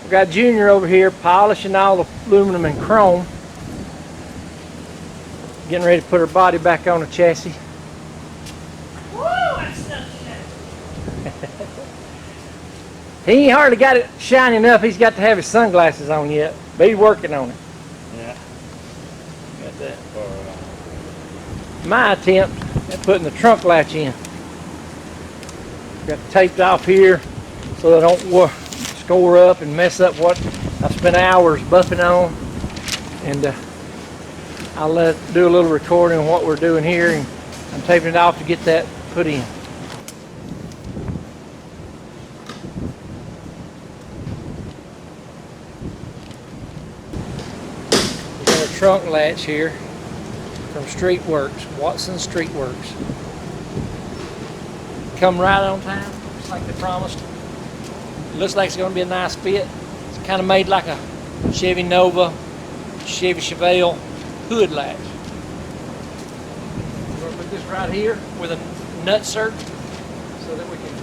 We got Junior over here polishing all the aluminum and chrome. Getting ready to put her body back on the chassis. Woo, that's stuff He ain't hardly got it shiny enough. He's got to have his sunglasses on yet, but he's working on it. Yeah. Got that far on. My attempt at putting the trunk latch in. Got it taped off here so they don't score up and mess up what I've spent hours buffing on. And I'll do a little recording of what we're doing here, and I'm taping it off to get that put in. We've got a trunk latch here from Streetworks, Watson Streetworks. Come right on time, just like they promised. It looks like it's going to be a nice fit. It's kind of made like a Chevy Nova, Chevy Chevelle hood latch. We're going to put this right here with a nut cert so that we can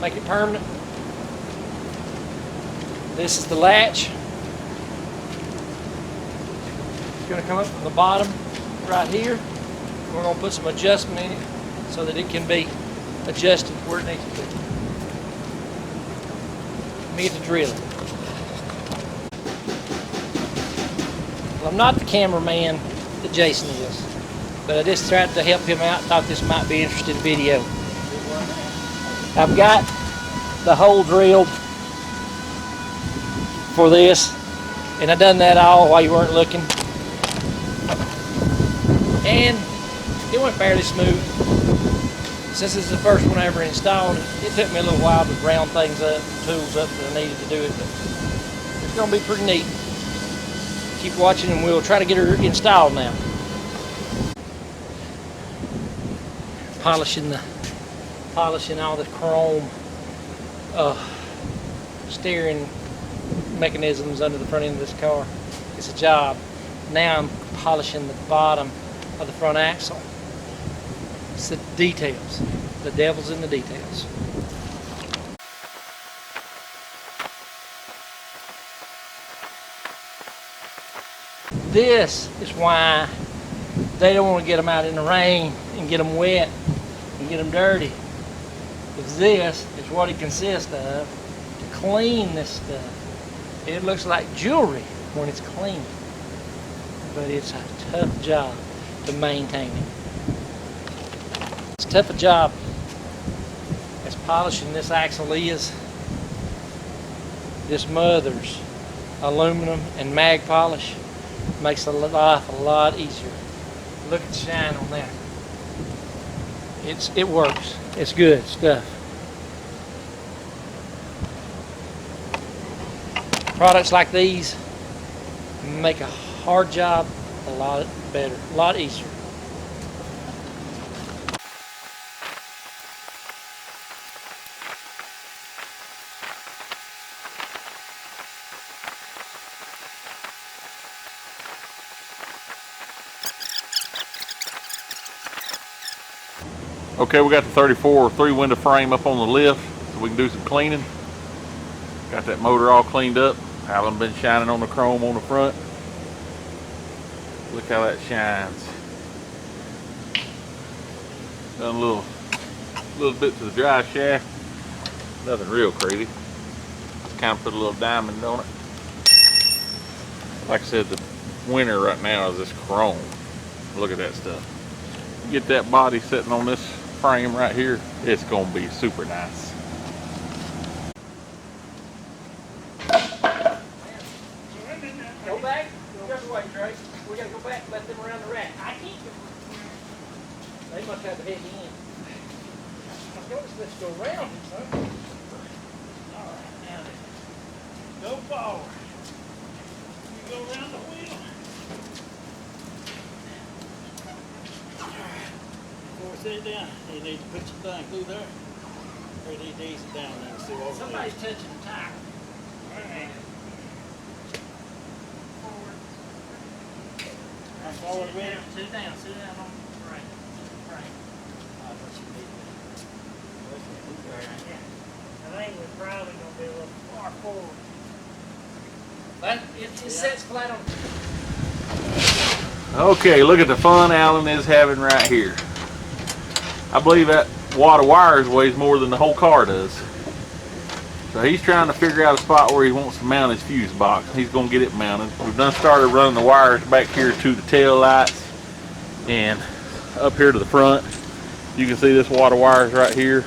make it permanent. This is the latch. It's going to come up from the bottom right here. We're going to put some adjustment in it so that it can be adjusted where it needs to be. Let me get to drilling. Well, I'm not the cameraman that Jason is, but I just tried to help him out. Thought this might be an interesting video. I've got the hole drilled for this, and I done that all while you weren't looking, and it went fairly smooth. Since it's the first one I ever installed, it took me a little while to round things up, tools up that I needed to do it, but it's going to be pretty neat. Keep watching and we'll try to get her installed now. Polishing all the chrome steering mechanisms under the front end of this car. It's a job. Now I'm polishing the bottom of the front axle. It's the details. The devil's in the details. This is why they don't want to get them out in the rain and get them wet and get them dirty. Because this is what it consists of to clean this stuff. It looks like jewelry when it's clean, but it's a tough job to maintain it. As tough a job as polishing this axle is, this mother's aluminum and mag polish makes the life a lot easier. Look at the shine on that. It works. It's good stuff. Products like these make a hard job a lot better, a lot easier. Okay, we got the 34 3-window frame up on the lift so we can do some cleaning. Got that motor all cleaned up. Haven't been shining on the chrome on the front. Look how that shines. Done a little bit to the drive shaft. Nothing real crazy. Just kind of put a little diamond on it. Like I said, the winner right now is this chrome. Look at that stuff. Get that body sitting on this frame right here, it's gonna be super nice. Go back, just wait, Trey. We gotta go back and let them around the rack. I can't. They must have the head in. I noticed this go around, son. Alright, now then. Go forward. You go around the wheel. Before we set it down, you need to put your thing through there. Or you need to ease it down there and see what Somebody's touching the tire. Alright. Forward. Forward a bit. Sit down on the frame. That's what you need. Yeah. I think we're probably going to be a little far forward. But it sets flat on. Okay, look at the fun Alan is having right here. I believe that wad of wires weighs more than the whole car does. So he's trying to figure out a spot where he wants to mount his fuse box. He's going to get it mounted. We've done started running the wires back here to the tail lights and up here to the front. You can see this wad of wires right here.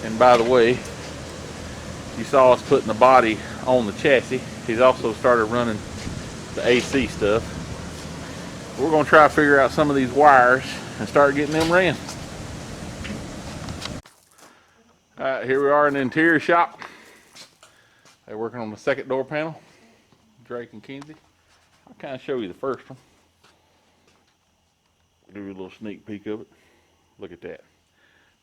And by the way, you saw us putting the body on the chassis. He's also started running the AC stuff. We're going to try to figure out some of these wires and start getting them ran. Alright, here we are in the interior shop. They're working on the second door panel, Drake and Kinsey. I'll kind of show you the first one. Give you a little sneak peek of it. Look at that.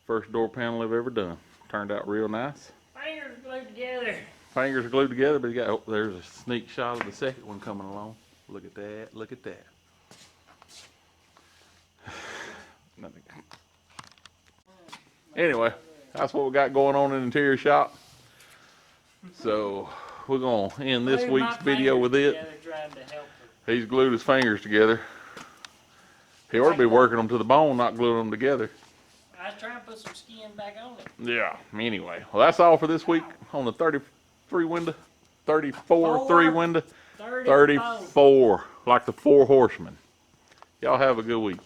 First door panel I've ever done. Turned out real nice. Fingers glued together. Fingers are glued together, but you got, oh, there's a sneak shot of the second one coming along. Look at that, look at that. Nothing. Anyway, that's what we got going on in the interior shop. So we're gonna end this week's video with it. He's glued his fingers together. He ought to be working them to the bone, not gluing them together. I was trying to put some skin back on it. Yeah, anyway. Well, that's all for this week on the 33 window, 34 3 window, 34, like the 4 horsemen. Y'all have a good week.